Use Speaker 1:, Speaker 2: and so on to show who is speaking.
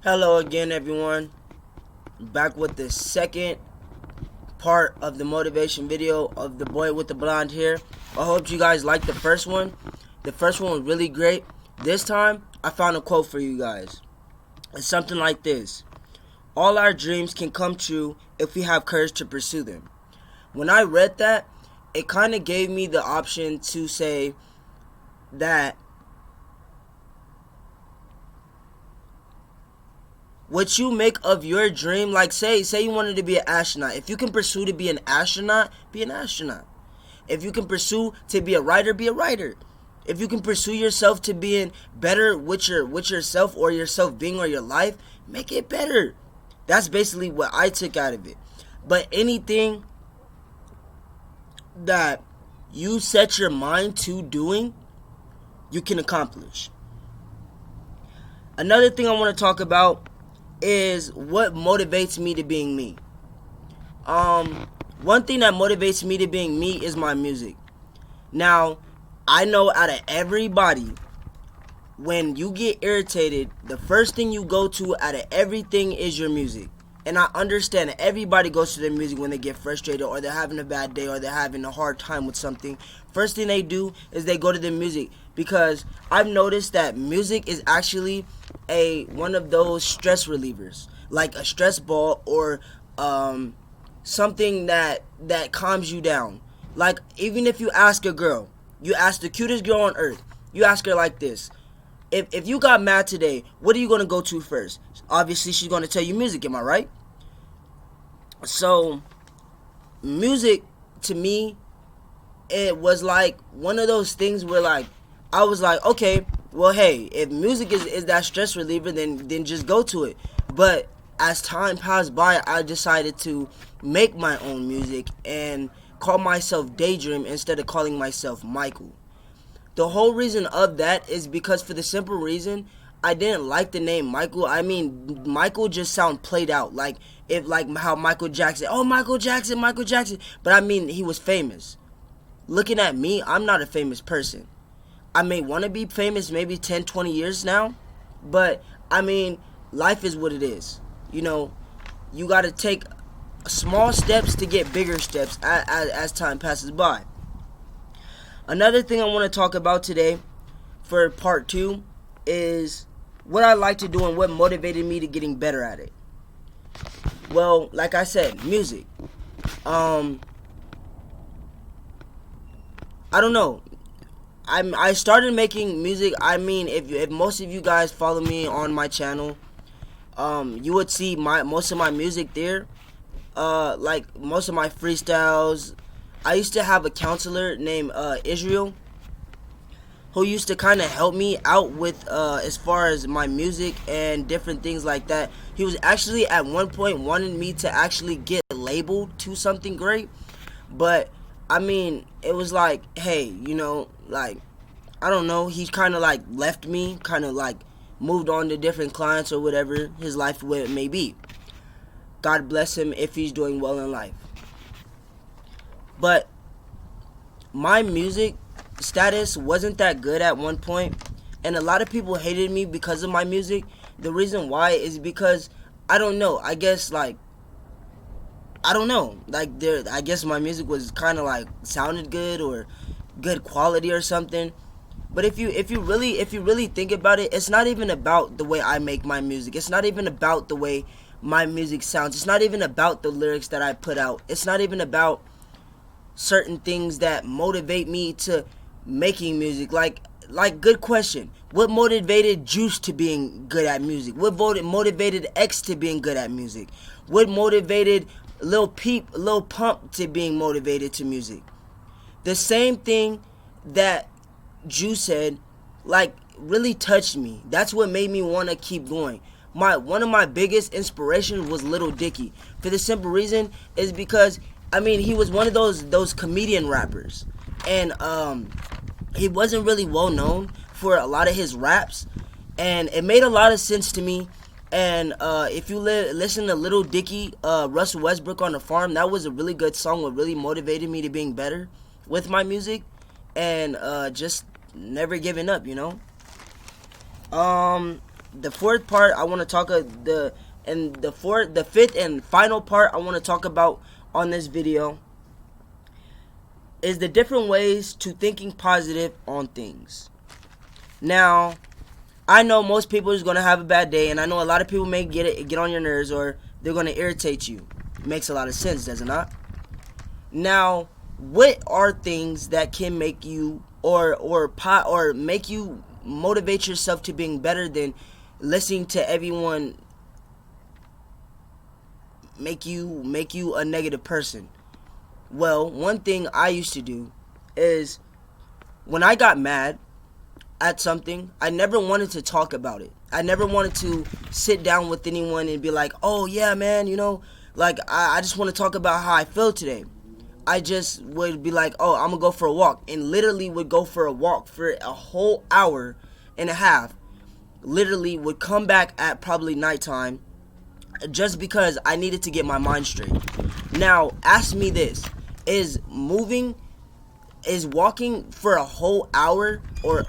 Speaker 1: Hello again, everyone. Back with the second part of the motivation video of the boy with the blonde hair. I hope you guys liked the first one. The first one was really great. This time, I found a quote for you guys. It's something like this: all our dreams can come true if we have courage to pursue them. When I read that, it kind of gave me the option to say that what you make of your dream, like say you wanted to be an astronaut. If you can pursue to be an astronaut, be an astronaut. If you can pursue to be a writer, be a writer. If you can pursue yourself to being better with yourself or yourself being or your life, make it better. That's basically what I took out of it. But anything that you set your mind to doing, you can accomplish. Another thing I want to talk about is what motivates me to being me. One thing that motivates me to being me is my music. Now, I know out of everybody, when you get irritated, the first thing you go to out of everything is your music. And I understand that everybody goes to their music when they get frustrated or they're having a bad day or they're having a hard time with something. First thing they do is they go to their music, because I've noticed that music is actually one of those stress relievers, like a stress ball or something that calms you down. Like, even if you ask a girl, you ask the cutest girl on earth, you ask her like this: if you got mad today, what are you going to go to first? Obviously, she's going to tell you music, am I right? So, music, to me, it was like one of those things where, like, I was like, okay, well, hey, if music is that stress reliever, then just go to it. But as time passed by, I decided to make my own music and call myself Daydream instead of calling myself Michael. The whole reason of that is because, for the simple reason, I didn't like the name Michael. I mean, Michael just sound played out, like how Michael Jackson. Oh, Michael Jackson. But I mean, he was famous. Looking at me, I'm not a famous person. I may want to be famous maybe 10, 20 years now, but I mean, life is what it is. You know, you got to take small steps to get bigger steps as time passes by. Another thing I want to talk about today for part 2 is what I like to do and what motivated me to getting better at it. Well, like I said, music. I don't know. I started making music. I mean, if most of you guys follow me on my channel, you would see most of my music there. Like most of my freestyles. I used to have a counselor named Israel, who used to kind of help me out with as far as my music and different things like that. He was actually at one point wanting me to actually get labeled to something great, but I mean, it was like, hey, you know, like, I don't know, he kind of like left me, kind of like moved on to different clients or whatever his life may be. God bless him if he's doing well in life. But my music status wasn't that good at one point, and a lot of people hated me because of my music. The reason why is because, I don't know, I guess, like, I don't know, like, I guess my music was kind of like sounded good or good quality or something. But if you really think about it, it's not even about the way I make my music. It's not even about the way my music sounds. It's not even about the lyrics that I put out. It's not even about certain things that motivate me to making music. Like, good question. What motivated Juice to being good at music? What motivated X to being good at music? What motivated Lil Peep, Lil Pump to being motivated to music? The same thing that Juice said, like, really touched me. That's what made me want to keep going. One of my biggest inspirations was Lil Dicky. For the simple reason is because, I mean, he was one of those comedian rappers, and he wasn't really well known for a lot of his raps, and it made a lot of sense to me. And if you listen to Lil Dicky, Russell Westbrook on the Farm, that was a really good song. What really motivated me to being better with my music, and just never giving up, you know. the fourth part I want to talk the fifth and final part I want to talk about on this video is the different ways to thinking positive on things. Now, I know most people is gonna have a bad day, and I know a lot of people may get on your nerves, or they're gonna irritate you. Makes a lot of sense, does it not? Now, what are things that can make you or make you motivate yourself to being better than listening to everyone make you a negative person? Well, one thing I used to do is when I got mad at something, I never wanted to talk about it. I never wanted to sit down with anyone and be like, oh yeah, man, like I just want to talk about how I feel today. I just would be like, oh, I'm gonna go for a walk, and literally would go for a walk for a whole hour and a half. Literally would come back at probably nighttime just because I needed to get my mind straight. Now, ask me this, is walking for a whole hour or